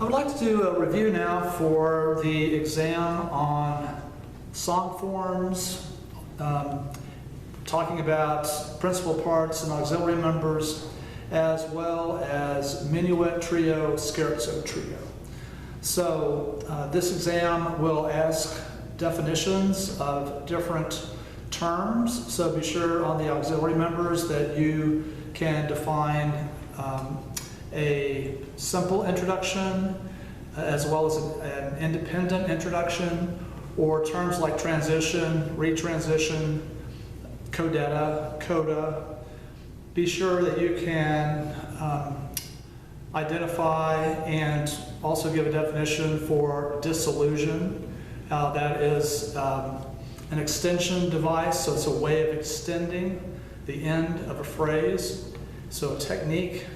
I would like to do a review now for the exam on song forms, talking about principal parts and auxiliary members, as well as Minuet trio, Scherzo trio. So this exam will ask definitions of different terms, so be sure on the auxiliary members that you can define a simple introduction as well as an independent introduction, or terms like transition, retransition, codetta, coda. Be sure that you can identify and also give a definition for disillusion. That is an extension device, so it's a way of extending the end of a phrase. So a technique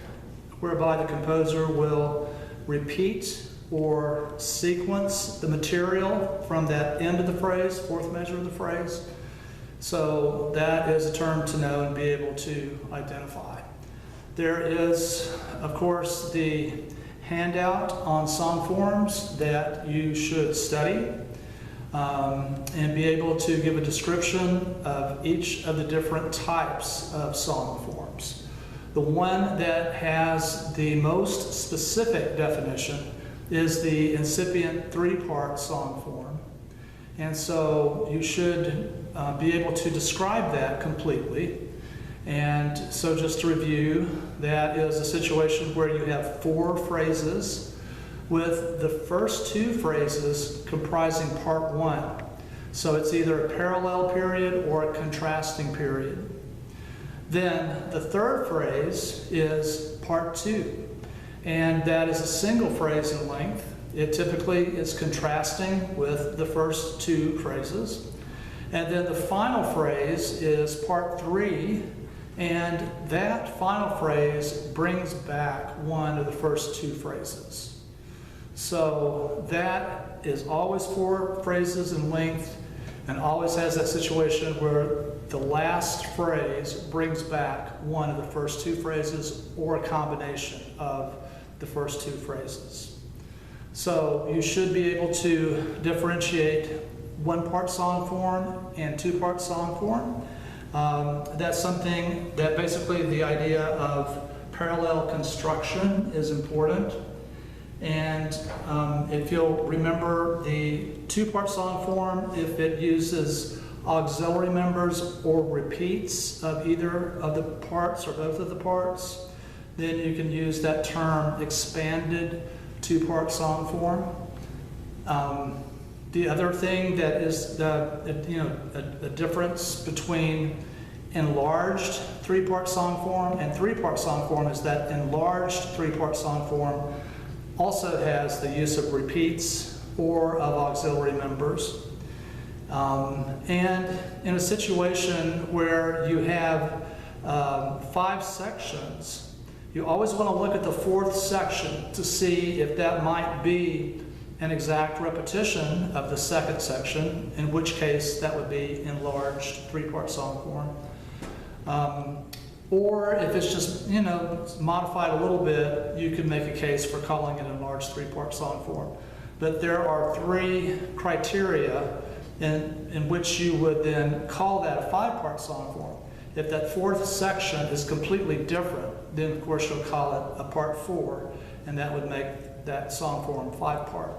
whereby the composer will repeat or sequence the material from that end of the phrase, fourth measure of the phrase. So that is a term to know and be able to identify. There is, of course, the handout on song forms that you should study and be able to give a description of each of the different types of song forms. The one that has the most specific definition is the incipient three-part song form. And so you should be able to describe that completely. And so just to review, that is a situation where you have four phrases with the first two phrases comprising part one. So it's either a parallel period or a contrasting period. Then the third phrase is part two, and that is a single phrase in length. It typically is contrasting with the first two phrases. And then the final phrase is part three, and that final phrase brings back one of the first two phrases. So that is always four phrases in length and always has that situation where the last phrase brings back one of the first two phrases or a combination of the first two phrases. So you should be able to differentiate one-part song form and two-part song form. That's something that basically the idea of parallel construction is important. And if you'll remember the two-part song form, if it uses auxiliary members or repeats of either of the parts or both of the parts, then you can use that term expanded two-part song form. The other thing that is a difference between enlarged three-part song form and three-part song form is that enlarged three-part song form also has the use of repeats or of auxiliary members. And in a situation where you have 5 sections, you always want to look at the fourth section to see if that might be an exact repetition of the second section, in which case that would be enlarged three-part song form. Or if it's just, modified a little bit, you could make a case for calling it enlarged three-part song form. But there are 3 criteria in which you would then call that a 5-part song form. If that fourth section is completely different, then of course you'll call it a part 4, and that would make that song form 5-part.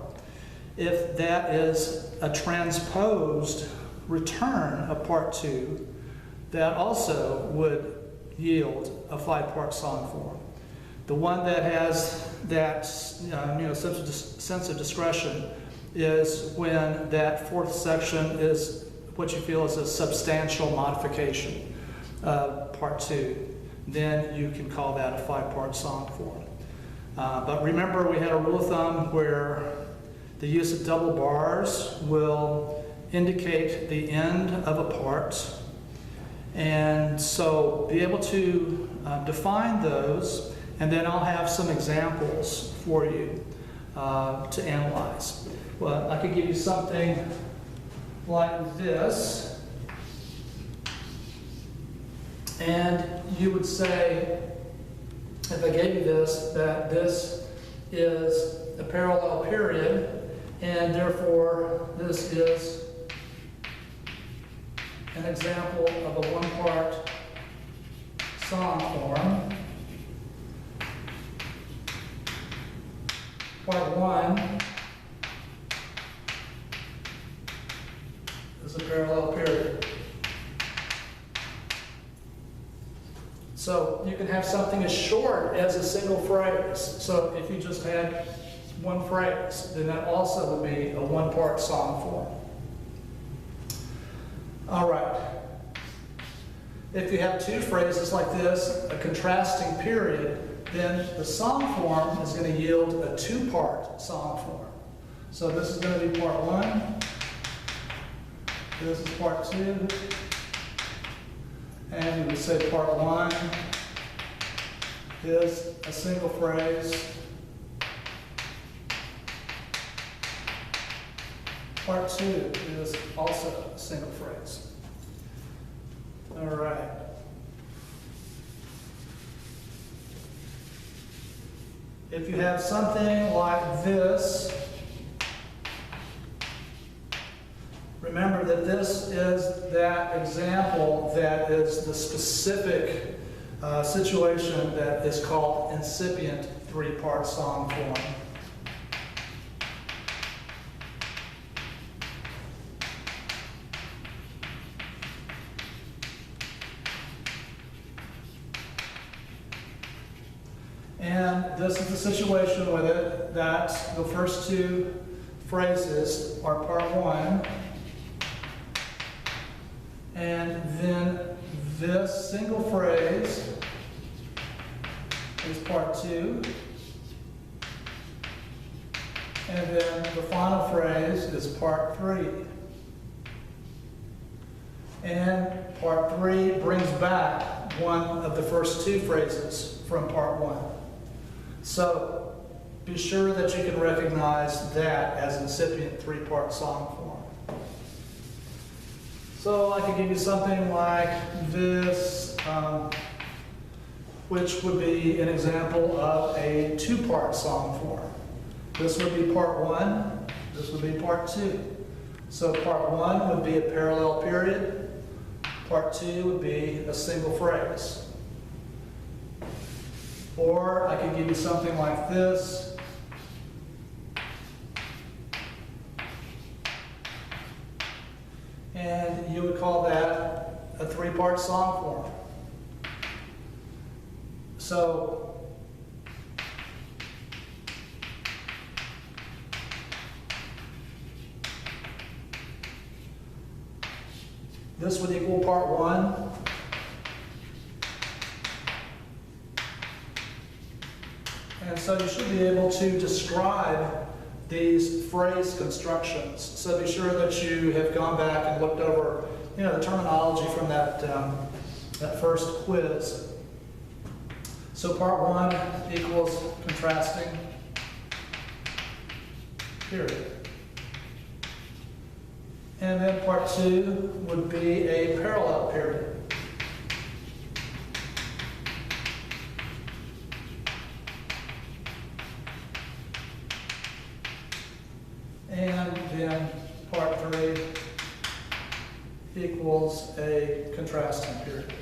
If that is a transposed return of part 2, that also would yield a 5-part song form. The one that has that sense of discretion is when that fourth section is what you feel is a substantial modification of part 2. Then you can call that a 5-part song form. But remember, we had a rule of thumb where the use of double bars will indicate the end of a part. And so be able to define those, and then I'll have some examples for you to analyze. Well, I could give you something like this, and you would say, if I gave you this, that this is a parallel period, and therefore this is an example of a one-part song form. Part 1 is a parallel period. So you can have something as short as a single phrase. So if you just had one phrase, then that also would be a one-part song form. All right. If you have two phrases like this, a contrasting period, then the song form is going to yield a two-part song form. So this is going to be part 1. This is part 2. And you would say part 1 is a single phrase. Part 2 is also a single phrase. All right. If you have something like this, remember that this is that example that is the specific situation that is called incipient three-part song form. And this is the situation with it, that the first two phrases are part 1, and then this single phrase is part 2, and then the final phrase is part 3. And part 3 brings back one of the first two phrases from part 1. So be sure that you can recognize that as incipient three-part song form. So I could give you something like this, which would be an example of a two-part song form. This would be part 1, this would be part 2. So part 1 would be a parallel period, part 2 would be a single phrase. Or I could give you something like this. And you would call that a three-part song form. So this would equal part 1. And so you should be able to describe these phrase constructions. So be sure that you have gone back and looked over, the terminology from that first quiz. So part 1 equals contrasting period. And then part 2 would be a parallel period. And then part 3 equals a contrasting period.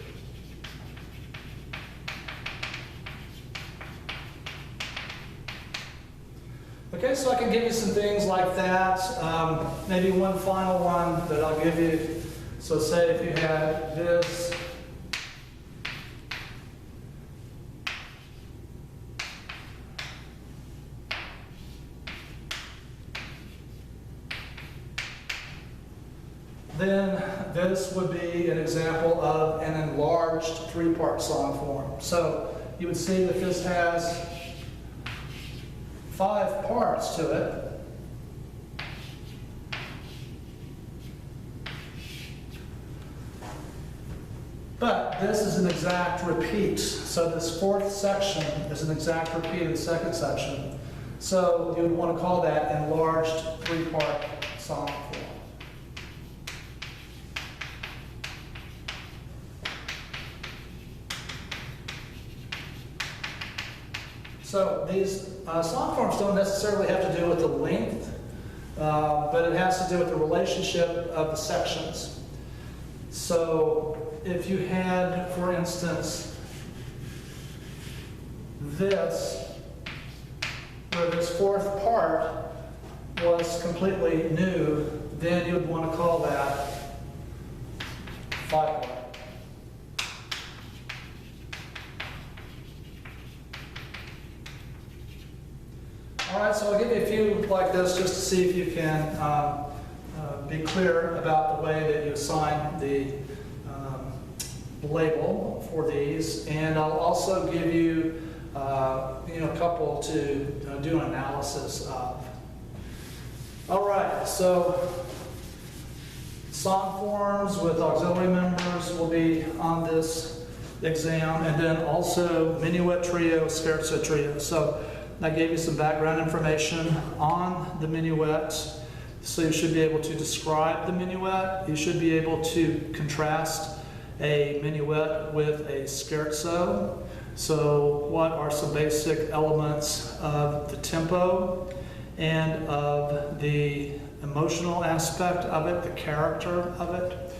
Okay, so I can give you some things like that. Maybe one final one that I'll give you. So say if you had this. Then this would be an example of an enlarged three-part song form. So you would see that this has 5 parts to it. But this is an exact repeat. So this 4th section is an exact repeat of the 2nd section. So you would want to call that enlarged three-part song form. So these song forms don't necessarily have to do with the length, but it has to do with the relationship of the sections. So if you had, for instance, this, where this fourth part was completely new, then you would want to call that 5-part. All right, so I'll give you a few like this just to see if you can be clear about the way that you assign the label for these. And I'll also give you, a couple to do an analysis of. All right, so song forms with auxiliary members will be on this exam, and then also Minuet trio, Scherzo trio. So I gave you some background information on the minuet, so you should be able to describe the minuet. You should be able to contrast a minuet with a scherzo. So what are some basic elements of the tempo and of the emotional aspect of it, the character of it?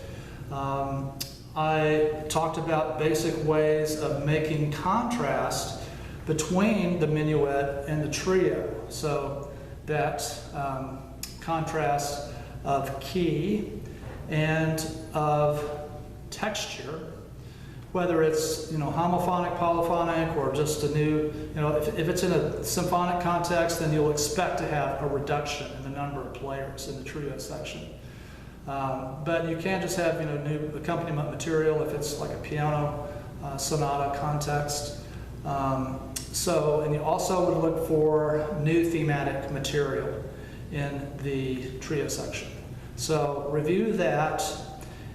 I talked about basic ways of making contrast between the minuet and the trio. So that contrast of key and of texture, whether it's homophonic, polyphonic, or just a new, if it's in a symphonic context, then you'll expect to have a reduction in the number of players in the trio section. But you can't just have new accompaniment material if it's like a piano sonata context. And you also would look for new thematic material in the trio section. So review that,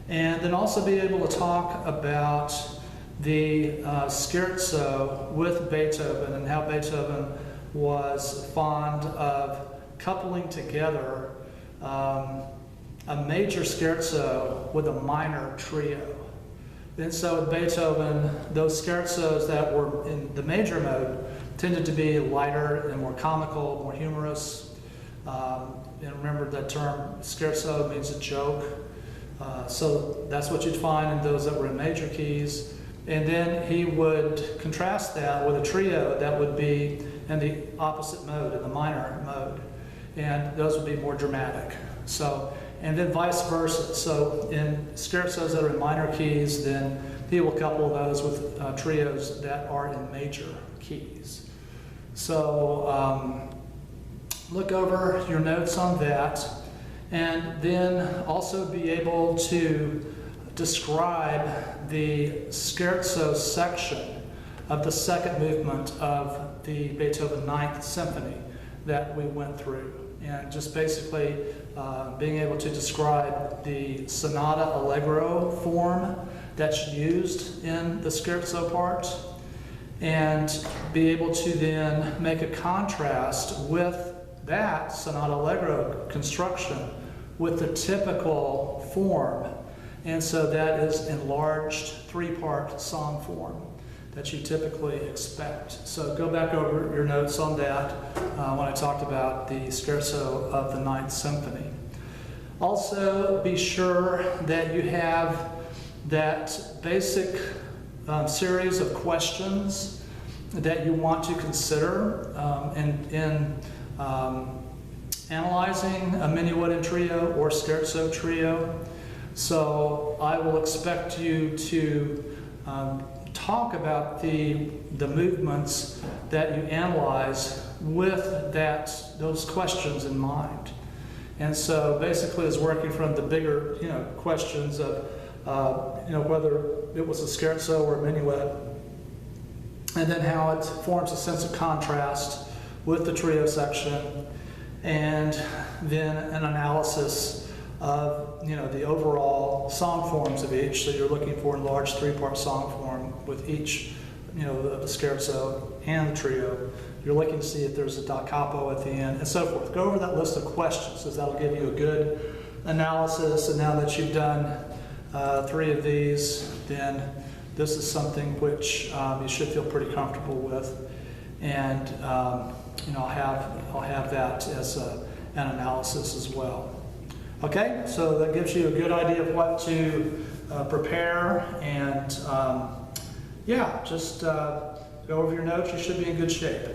and then also be able to talk about the scherzo with Beethoven and how Beethoven was fond of coupling together a major scherzo with a minor trio. And so with Beethoven, those scherzos that were in the major mode tended to be lighter and more comical, more humorous. And remember that term, scherzo means a joke. So that's what you'd find in those that were in major keys. And then he would contrast that with a trio that would be in the opposite mode, in the minor mode. And those would be more dramatic. And then vice versa. So in scherzos that are in minor keys, then he will couple those with trios that are in major keys. So look over your notes on that, and then also be able to describe the scherzo section of the second movement of the Beethoven Ninth Symphony that we went through. And just basically being able to describe the sonata allegro form that's used in the scherzo part, and be able to then make a contrast with that sonata allegro construction with the typical form. And so that is enlarged three-part song form that you typically expect. So go back over your notes on that when I talked about the Scherzo of the Ninth Symphony. Also, be sure that you have that basic series of questions that you want to consider in analyzing a minuet in trio or scherzo trio. So I will expect you to talk about the movements that you analyze with those questions in mind. And so basically it's working from the bigger questions of whether it was a scherzo or a minuet, and then how it forms a sense of contrast with the trio section, and then an analysis of the overall song forms of each. So you're looking for a large three-part song form with each, the scherzo and the trio. You're looking to see if there's a da capo at the end, and so forth. Go over that list of questions, because that'll give you a good analysis. And now that you've done 3 of these, then this is something which you should feel pretty comfortable with. and I'll have that as an analysis as well. Okay, so that gives you a good idea of what to prepare, and yeah, just go over your notes. You should be in good shape.